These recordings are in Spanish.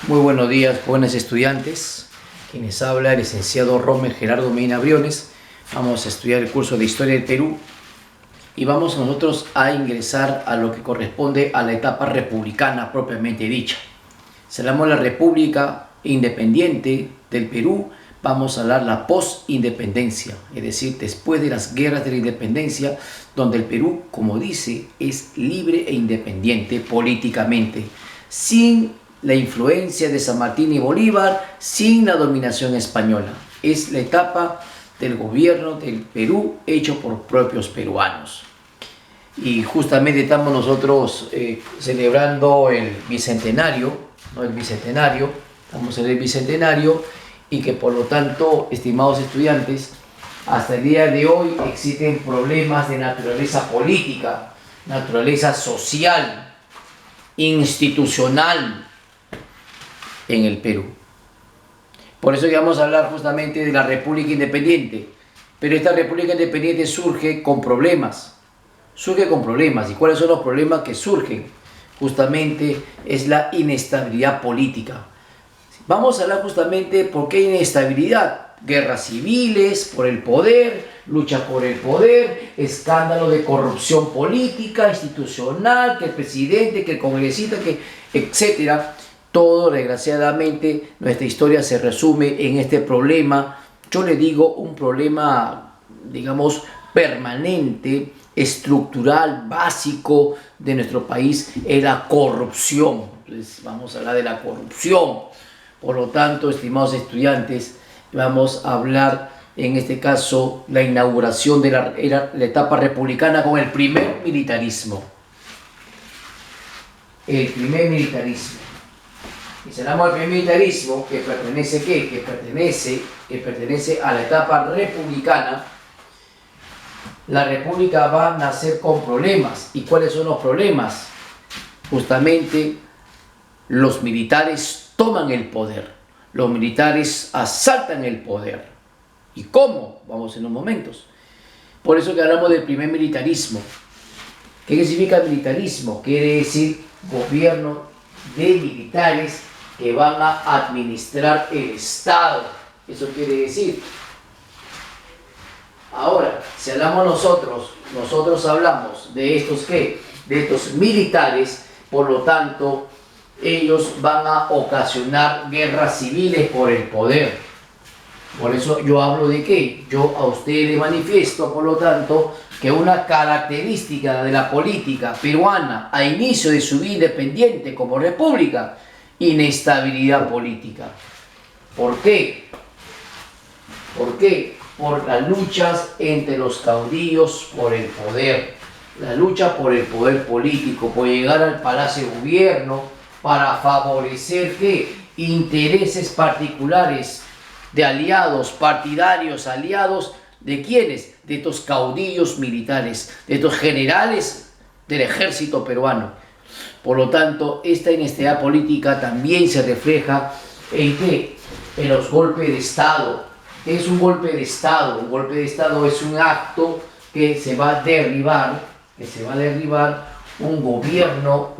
Muy buenos días, jóvenes estudiantes. Quienes habla el licenciado Rommel Gerardo Medina Briones. Vamos a estudiar el curso de Historia del Perú y vamos nosotros a ingresar a lo que corresponde a la etapa republicana propiamente dicha. Si hablamos de la República Independiente del Perú, vamos a hablar la post-independencia, es decir, después de las guerras de la independencia, donde el Perú, como dice, es libre e independiente políticamente, sin la influencia de San Martín y Bolívar, sin la dominación española. Es la etapa del gobierno del Perú hecho por propios peruanos. Y justamente estamos nosotros celebrando el bicentenario, ¿no? Estamos en el bicentenario y que por lo tanto, estimados estudiantes, hasta el día de hoy existen problemas de naturaleza política, naturaleza social, institucional en el Perú. Por eso que vamos a hablar justamente de la República Independiente. Pero esta República Independiente surge con problemas. ¿Y cuáles son los problemas que surgen? Justamente es la inestabilidad política. Vamos a hablar justamente por qué hay inestabilidad. Guerras civiles por el poder, lucha por el poder, escándalo de corrupción política, institucional, que el presidente, que el congresista, que etcétera. Todo, desgraciadamente, nuestra historia se resume en este problema. Yo le digo un problema, digamos, permanente, estructural, básico de nuestro país, es la corrupción. Entonces, vamos a hablar de la corrupción. Por lo tanto, estimados estudiantes, vamos a hablar, en este caso, la inauguración de la etapa republicana con el primer militarismo. El primer militarismo. Y si hablamos del primer militarismo, que pertenece ¿qué? Que pertenece a la etapa republicana. La república va a nacer con problemas. ¿Y cuáles son los problemas? Justamente los militares toman el poder. Los militares asaltan el poder. ¿Y cómo? Vamos en unos momentos. Por eso que hablamos del primer militarismo. ¿Qué significa militarismo? Quiere decir gobierno de militares que van a administrar el Estado. Eso quiere decir. Ahora, si hablamos nosotros hablamos de estos ¿qué? De estos militares, por lo tanto, ellos van a ocasionar guerras civiles por el poder. Por eso yo hablo de qué. Yo a ustedes les manifiesto, por lo tanto, que una característica de la política peruana a inicio de su vida independiente como república, inestabilidad política. ¿Por qué? ¿Por qué? Por las luchas entre los caudillos por el poder, la lucha por el poder político, por llegar al Palacio de Gobierno para favorecer ¿qué? Intereses particulares de aliados, partidarios, aliados, ¿de quiénes? De estos caudillos militares, de estos generales del ejército peruano. Por lo tanto, esta inestabilidad política también se refleja en ¿qué? En los golpes de Estado. ¿Qué es un golpe de Estado? Un golpe de Estado es un acto que se va a derribar, un gobierno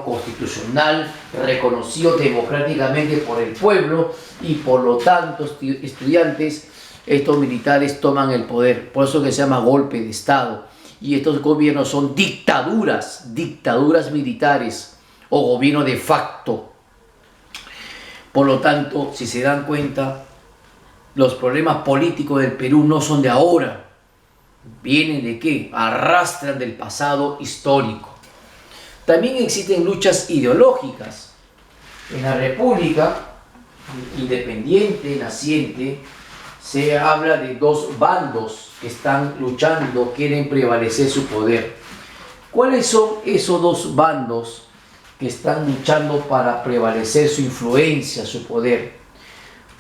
constitucional reconocido democráticamente por el pueblo y por lo tanto, estudiantes, estos militares toman el poder. Por eso que se llama golpe de Estado. Y estos gobiernos son dictaduras militares o gobierno de facto. Por lo tanto, si se dan cuenta, los problemas políticos del Perú no son de ahora. ¿Vienen de qué? Arrastran del pasado histórico. También existen luchas ideológicas. En la República Independiente naciente se habla de dos bandos que están luchando, quieren prevalecer su poder. ¿Cuáles son esos dos bandos que están luchando para prevalecer su influencia, su poder?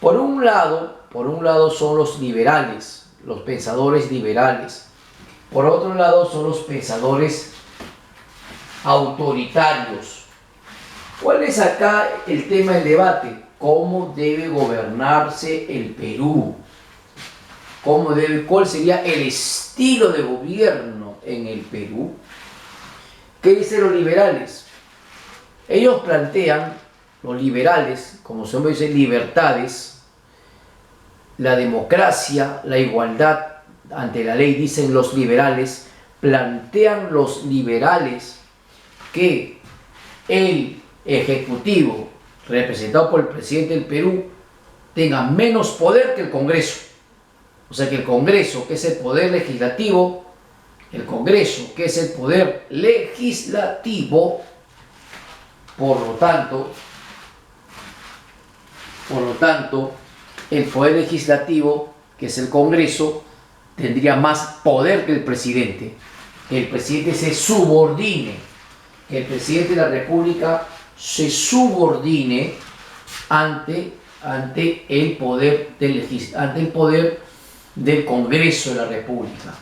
Por un lado son los liberales, los pensadores liberales. Por otro lado son los pensadores autoritarios. ¿Cuál es acá el tema del debate? ¿Cómo debe gobernarse el Perú? ¿Cuál sería el estilo de gobierno en el Perú? ¿Qué dicen los liberales? Ellos plantean los liberales, como se dice, libertades, la democracia, la igualdad ante la ley, dicen los liberales, plantean los liberales que el Ejecutivo, representado por el presidente del Perú, tenga menos poder que el Congreso. O sea que el Congreso, que es el poder legislativo, el Congreso, que es el poder legislativo, por lo tanto, el poder legislativo, que es el Congreso, tendría más poder que el presidente. Que el presidente se subordine, que el presidente de la República se subordine ante el poder del Congreso de la República.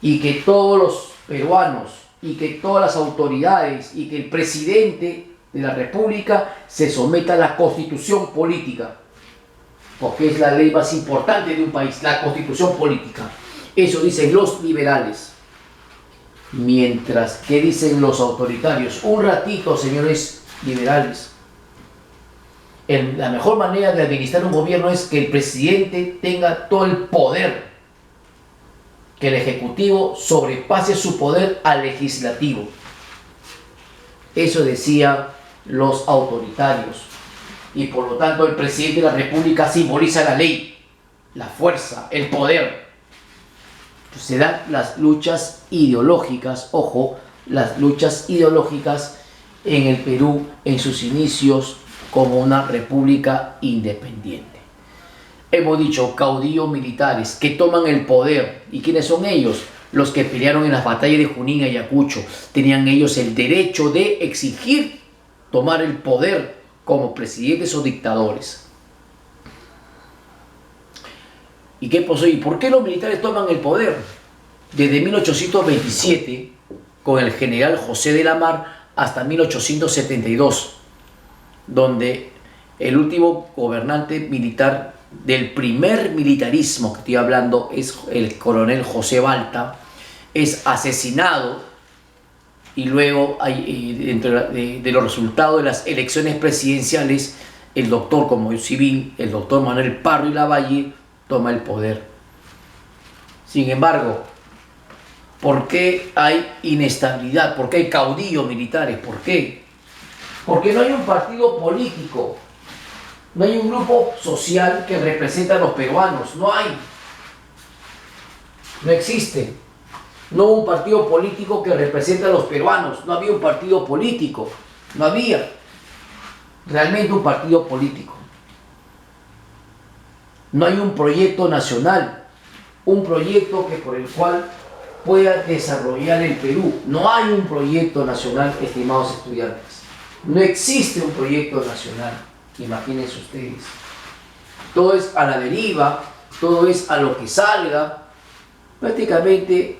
Y que todos los peruanos, y que todas las autoridades, y que el presidente de la República se someta a la Constitución política, porque es la ley más importante de un país, la Constitución política. Eso dicen los liberales. Mientras que dicen los autoritarios, un ratito, señores liberales, la mejor manera de administrar un gobierno es que el presidente tenga todo el poder, que el Ejecutivo sobrepase su poder al Legislativo. Eso decían los autoritarios. Y por lo tanto el presidente de la República simboliza la ley, la fuerza, el poder. Se dan las luchas ideológicas, ojo, las luchas ideológicas en el Perú en sus inicios como una república independiente. Hemos dicho caudillos militares que toman el poder. ¿Y quiénes son ellos? Los que pelearon en las batallas de Junín y Ayacucho. Tenían ellos el derecho de exigir tomar el poder como presidentes o dictadores. ¿Y qué pasó? ¿Y por qué los militares toman el poder? Desde 1827, con el general José de la Mar, hasta 1872, donde el último gobernante militar del primer militarismo que estoy hablando es el coronel José Balta, es asesinado, y luego dentro de los resultados de las elecciones presidenciales, el doctor como civil, el doctor Manuel Pardo y Lavalle, toma el poder. Sin embargo, ¿por qué hay inestabilidad? ¿Por qué hay caudillos militares? ¿Por qué? Porque no hay un partido político, no hay un grupo social que represente a los peruanos, no hay. No existe. No hubo un partido político que represente a los peruanos, no había un partido político, no había realmente un partido político. No hay un proyecto nacional, un proyecto por el cual pueda desarrollar el Perú. No hay un proyecto nacional, estimados estudiantes. No existe un proyecto nacional, imagínense ustedes. Todo es a la deriva, todo es a lo que salga. Prácticamente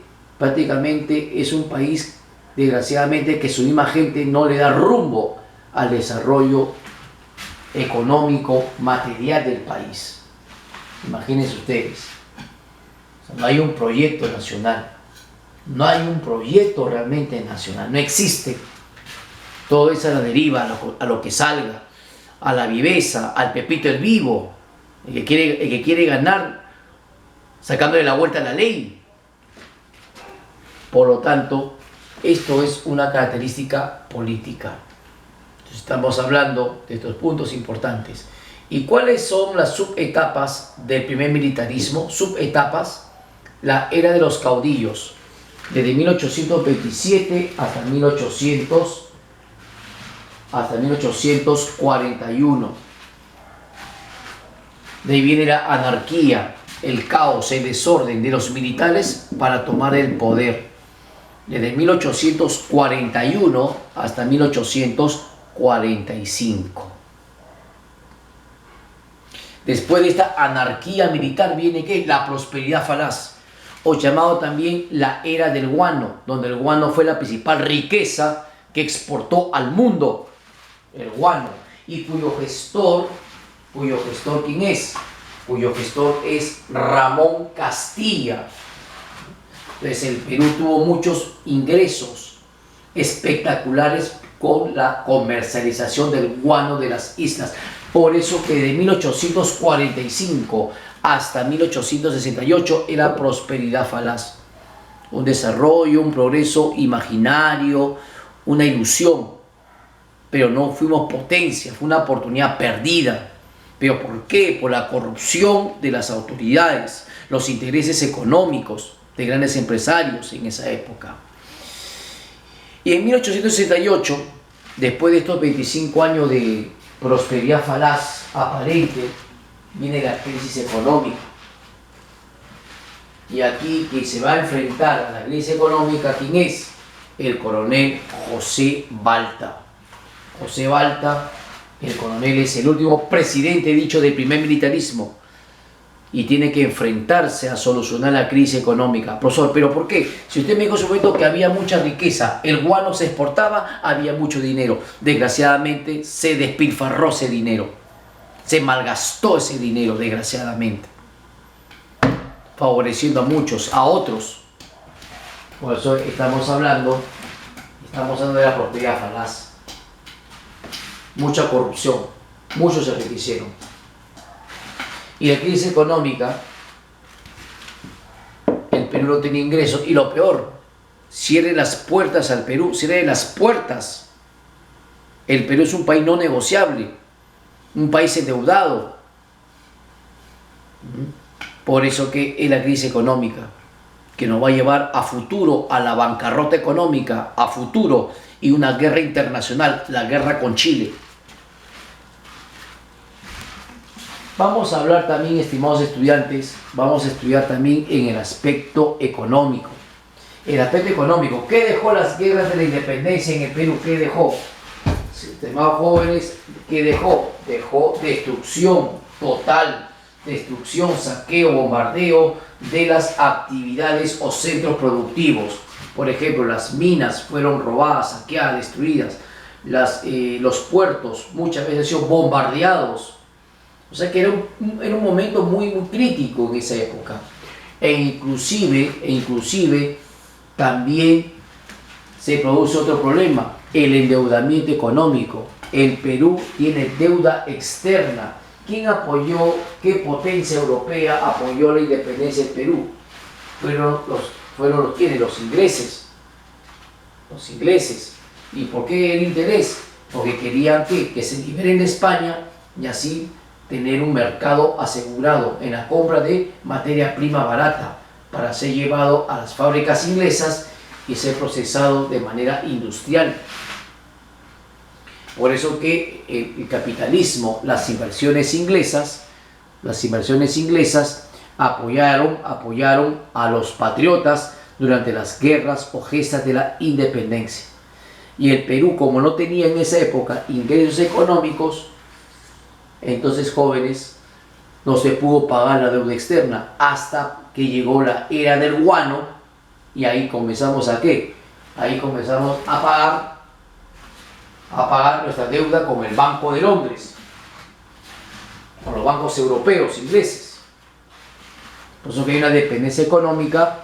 es un país, desgraciadamente, que su misma gente no le da rumbo al desarrollo económico, material del país. Imagínense ustedes. O sea, no hay un proyecto nacional. No hay un proyecto realmente nacional. No existe. Todo es a la deriva, a lo que salga, a la viveza, al Pepito el Vivo, el que quiere ganar sacándole la vuelta a la ley. Por lo tanto, esto es una característica política. Entonces, estamos hablando de estos puntos importantes. ¿Y cuáles son las subetapas del primer militarismo? Subetapas, la era de los caudillos, desde 1827 hasta 1841. De ahí viene la anarquía, el caos, el desorden de los militares para tomar el poder. Desde 1841 hasta 1845. Después de esta anarquía militar viene ¿qué? La prosperidad falaz, o llamado también la era del guano, donde el guano fue la principal riqueza que exportó al mundo, el guano, y cuyo gestor, ¿quién es? Cuyo gestor es Ramón Castilla. Entonces el Perú tuvo muchos ingresos espectaculares con la comercialización del guano de las islas. Por eso que de 1845 hasta 1868 era prosperidad falaz. Un desarrollo, un progreso imaginario, una ilusión. Pero no fuimos potencia, fue una oportunidad perdida. ¿Pero por qué? Por la corrupción de las autoridades, los intereses económicos de grandes empresarios en esa época. Y en 1868, después de estos 25 años de prosperidad falaz aparente, viene la crisis económica. Y aquí quien se va a enfrentar a la crisis económica, ¿quién es? El coronel José Balta. José Balta, el coronel, es el último presidente dicho del primer militarismo y tiene que enfrentarse a solucionar la crisis económica. Profesor, ¿pero por qué? Si usted me dijo en su momento que había mucha riqueza, el guano se exportaba, había mucho dinero. Desgraciadamente se despilfarró ese dinero, se malgastó ese dinero, desgraciadamente, favoreciendo a muchos, a otros. Por eso estamos hablando de la prosperidad falaz. Mucha corrupción, muchos se enriquecieron. Y la crisis económica, el Perú no tenía ingresos, y lo peor, cierre las puertas al Perú, cierre las puertas. El Perú es un país no negociable, un país endeudado. Por eso que es la crisis económica, que nos va a llevar a futuro a la bancarrota económica, a futuro, y una guerra internacional, la guerra con Chile. Vamos a hablar también, estimados estudiantes, vamos a estudiar también en el aspecto económico. El aspecto económico, ¿qué dejó las guerras de la independencia en el Perú? ¿Qué dejó? Estimados jóvenes, ¿qué dejó? Dejó destrucción total, destrucción, saqueo, bombardeo de las actividades o centros productivos. Por ejemplo, las minas fueron robadas, saqueadas, destruidas. Los puertos muchas veces han sido bombardeados. O sea que era un momento muy crítico en esa época. E inclusive también se produce otro problema, el endeudamiento económico. El Perú tiene deuda externa. ¿Quién apoyó, qué potencia europea apoyó la independencia del Perú? Fueron los ingleses. Los ingleses. ¿Y por qué el interés? Porque querían que se liberen de España y así tener un mercado asegurado en la compra de materia prima barata para ser llevado a las fábricas inglesas y ser procesado de manera industrial. Por eso que el capitalismo, las inversiones inglesas apoyaron a los patriotas durante las guerras o gestas de la independencia. Y el Perú, como no tenía en esa época ingresos económicos, entonces, jóvenes, no se pudo pagar la deuda externa hasta que llegó la era del guano y ahí comenzamos ¿a qué? Ahí comenzamos a pagar nuestra deuda con el Banco de Londres, con los bancos europeos, ingleses. Por eso que hay una dependencia económica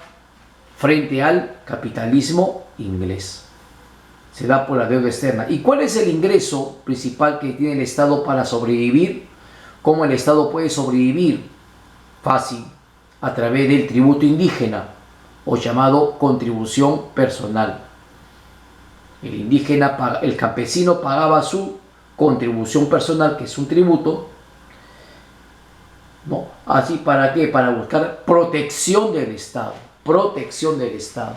frente al capitalismo inglés. Se da por la deuda externa. ¿Y cuál es el ingreso principal que tiene el Estado para sobrevivir? ¿Cómo el Estado puede sobrevivir? Fácil, a través del tributo indígena, o llamado contribución personal. El campesino pagaba su contribución personal, que es un tributo, ¿no? Así, ¿para qué? Para buscar protección del Estado. Protección del Estado.